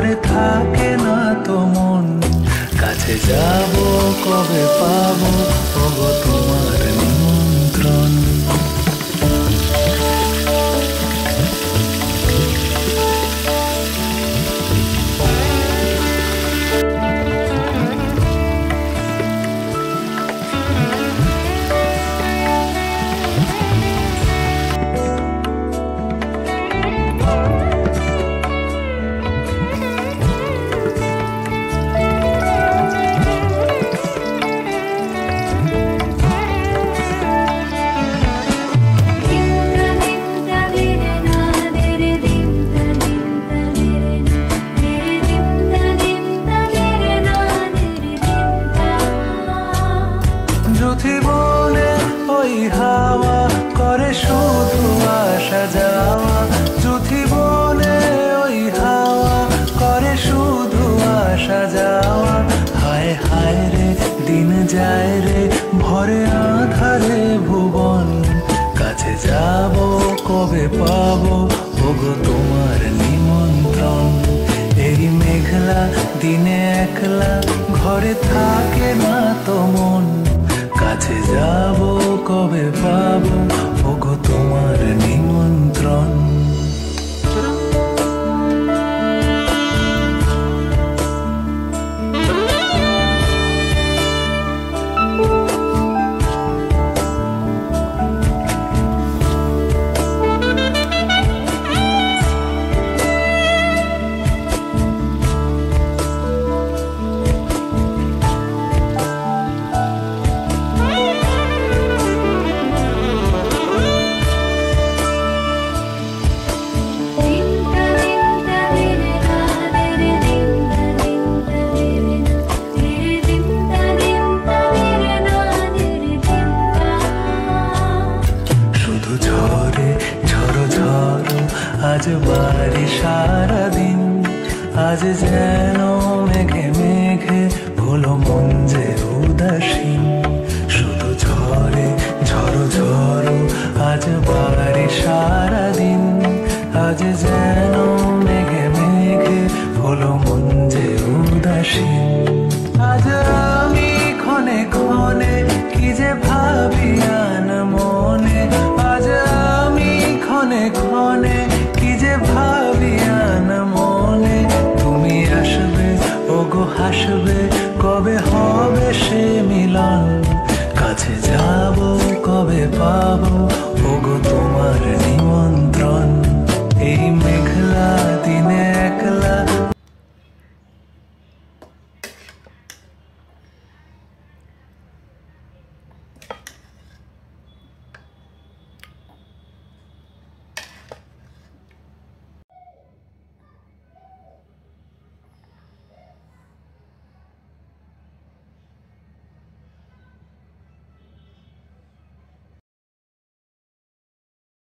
ঘরে থাকে না তো মন, কাছে যাব কবে পাবো ওগো তোমার নিমন্ত্রণ। জীবনে ওই হাওয়া করে শুধু আসা যাওয়া, জীবনে ওই হাওয়া করে শুধু আসা যাওয়া। হায় হায় রে দিন যায় রে ভরে আধারে ভুবন, কাছে যাব কবে পাবো ওগো তোমার নিমন্ত্রণ। এই মেঘলা দিনে একলা ঘরে থাকে না তো মন, কাছে যাব কবে পাবো ওগো তোমার নিমন্ত্রণ। আজ বাড়ি সারাদিন, আজ যেন মেঘে মেঘে হলো মন যে উদাসীন। শুধু ঝরে ঝড়ো ঝড়ো আজ বাড়ি সারাদিন, আজ যেন মেঘে মেঘে হলো মন যে উদাসীন। আজ আমি ক্ষণে ক্ষণে কি যে ভাবি আন মনে, আজ আমি ক্ষণে ক্ষণে কি যে ভাবি আন মনে। তুমি আসবে ওগো হাসবে কবে হবে সে মিলন, কাছে যাব কবে পাবো ওগো তোমার